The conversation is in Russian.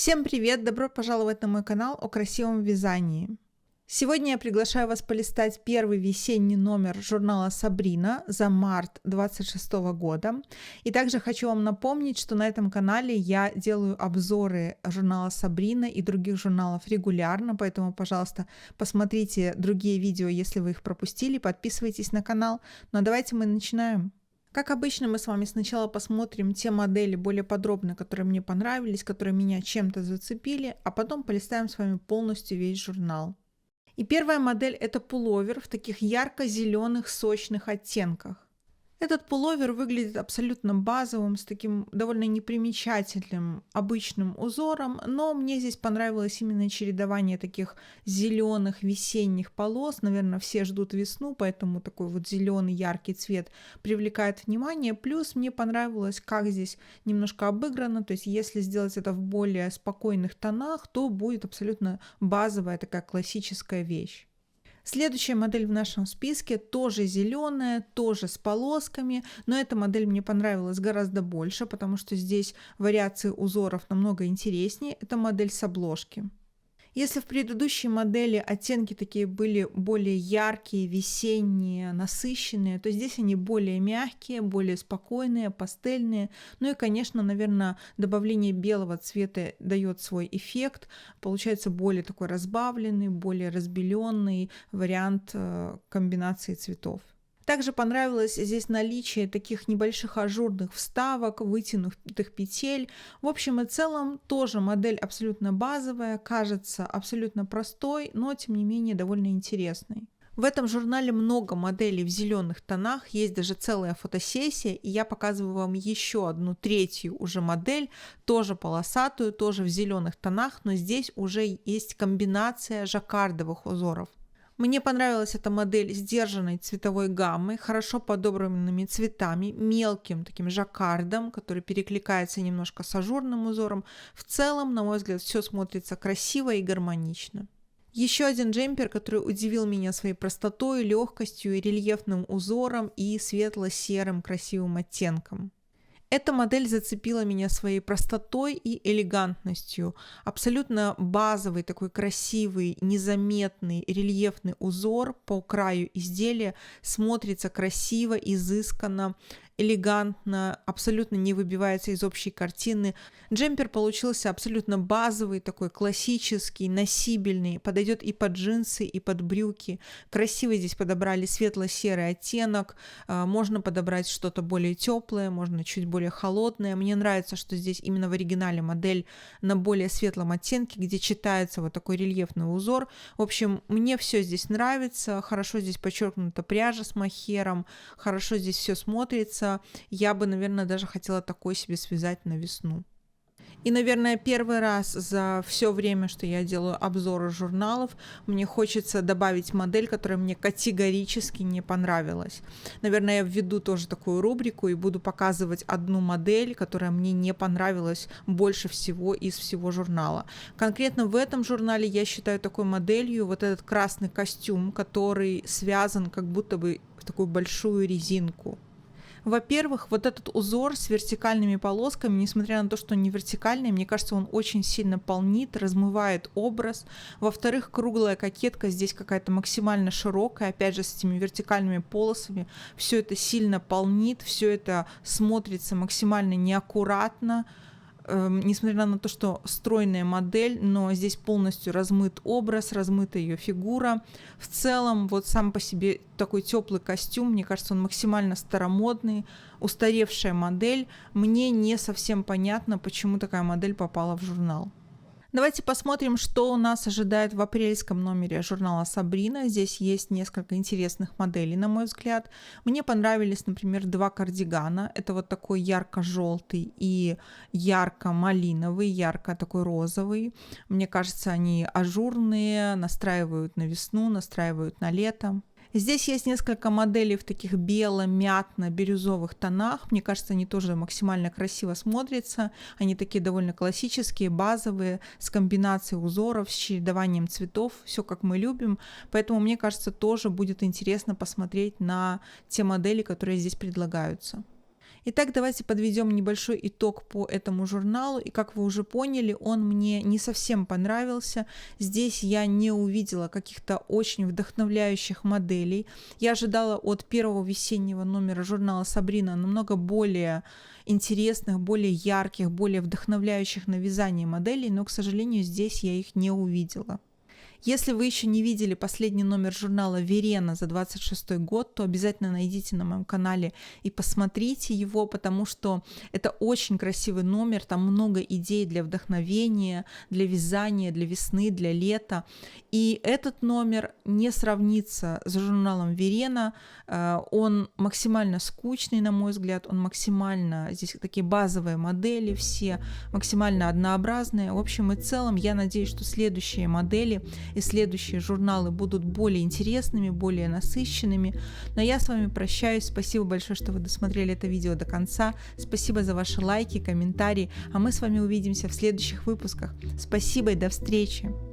Всем привет! Добро пожаловать на мой канал о красивом вязании. Сегодня я приглашаю вас полистать первый весенний номер журнала Сабрина за март 2026 года. И также хочу вам напомнить, что на этом канале я делаю обзоры журнала Сабрина и других журналов регулярно, поэтому, пожалуйста, посмотрите другие видео, если вы их пропустили, подписывайтесь на канал. Ну а давайте мы начинаем. Как обычно, мы с вами сначала посмотрим те модели более подробно, которые мне понравились, которые меня чем-то зацепили, а потом полистаем с вами полностью весь журнал. И первая модель – это пуловер в таких ярко-зеленых сочных оттенках. Этот пуловер выглядит абсолютно базовым, с таким довольно непримечательным обычным узором, но мне здесь понравилось именно чередование таких зеленых весенних полос. Наверное, все ждут весну, поэтому такой вот зеленый яркий цвет привлекает внимание. Плюс мне понравилось, как здесь немножко обыграно, то есть если сделать это в более спокойных тонах, то будет абсолютно базовая такая классическая вещь. Следующая модель в нашем списке тоже зеленая, тоже с полосками, но эта модель мне понравилась гораздо больше, потому что здесь вариации узоров намного интереснее. Это модель с обложки. Если в предыдущей модели оттенки такие были более яркие, весенние, насыщенные, то здесь они более мягкие, более спокойные, пастельные. Ну и, конечно, наверное, добавление белого цвета дает свой эффект. Получается более такой разбавленный, более разбеленный вариант комбинации цветов. Также понравилось здесь наличие таких небольших ажурных вставок, вытянутых петель. В общем и целом тоже модель абсолютно базовая, кажется абсолютно простой, но тем не менее довольно интересной. В этом журнале много моделей в зеленых тонах, есть даже целая фотосессия, и я показываю вам еще одну третью уже модель, тоже полосатую, тоже в зеленых тонах, но здесь уже есть комбинация жаккардовых узоров. Мне понравилась эта модель сдержанной цветовой гаммой, хорошо подобранными цветами, мелким таким жаккардом, который перекликается немножко с ажурным узором. В целом, на мой взгляд, все смотрится красиво и гармонично. Еще один джемпер, который удивил меня своей простотой, легкостью, рельефным узором и светло-серым красивым оттенком. Эта модель зацепила меня своей простотой и элегантностью. Абсолютно базовый, такой красивый, незаметный, рельефный узор по краю изделия смотрится красиво, изысканно, элегантно, абсолютно не выбивается из общей картины. Джемпер получился абсолютно базовый, такой классический, носибельный, подойдет и под джинсы, и под брюки. Красиво здесь подобрали светло-серый оттенок, можно подобрать что-то более теплое, можно чуть более холодное. Мне нравится, что здесь именно в оригинале модель на более светлом оттенке, где читается вот такой рельефный узор. В общем, мне все здесь нравится, хорошо здесь подчеркнута пряжа с мохером, хорошо здесь все смотрится. Я бы, наверное, даже хотела такой себе связать на весну. И, наверное, первый раз за все время, что я делаю обзоры журналов, мне хочется добавить модель, которая мне категорически не понравилась. Наверное, я введу тоже такую рубрику и буду показывать одну модель, которая мне не понравилась больше всего из всего журнала. Конкретно в этом журнале я считаю такой моделью вот этот красный костюм, который связан как будто бы в такую большую резинку. Во-первых, вот этот узор с вертикальными полосками, несмотря на то, что он не вертикальный, мне кажется, он очень сильно полнит, размывает образ. Во-вторых, круглая кокетка здесь какая-то максимально широкая, опять же, с этими вертикальными полосами. Все это сильно полнит, все это смотрится максимально неаккуратно. Несмотря на то, что стройная модель, но здесь полностью размыт образ, размыта ее фигура. В целом, вот сам по себе такой теплый костюм, мне кажется, он максимально старомодный, устаревшая модель. Мне не совсем понятно, почему такая модель попала в журнал. Давайте посмотрим, что у нас ожидает в апрельском номере журнала Сабрина. Здесь есть несколько интересных моделей, на мой взгляд. Мне понравились, например, два кардигана. Это вот такой ярко-желтый и ярко-малиновый, ярко такой розовый. Мне кажется, они ажурные, настраивают на весну, настраивают на лето. Здесь есть несколько моделей в таких бело-мятно-бирюзовых тонах. Мне кажется, они тоже максимально красиво смотрятся. Они такие довольно классические, базовые, с комбинацией узоров, с чередованием цветов. Все как мы любим. Поэтому, мне кажется, тоже будет интересно посмотреть на те модели, которые здесь предлагаются. Итак, давайте подведем небольшой итог по этому журналу. И как вы уже поняли, он мне не совсем понравился. Здесь я не увидела каких-то очень вдохновляющих моделей. Я ожидала от первого весеннего номера журнала Сабрина намного более интересных, более ярких, более вдохновляющих на вязание моделей, но, к сожалению, здесь я их не увидела. Если вы еще не видели последний номер журнала Верена за 26 год, то обязательно найдите на моем канале и посмотрите его, потому что это очень красивый номер, там много идей для вдохновения, для вязания, для весны, для лета. И этот номер не сравнится с журналом Верена, он максимально скучный, на мой взгляд, он максимально, здесь такие базовые модели все, максимально однообразные. В общем и целом, я надеюсь, что следующие модели и следующие журналы будут более интересными, более насыщенными. Но я с вами прощаюсь. Спасибо большое, что вы досмотрели это видео до конца. Спасибо за ваши лайки, комментарии. А мы с вами увидимся в следующих выпусках. Спасибо и до встречи!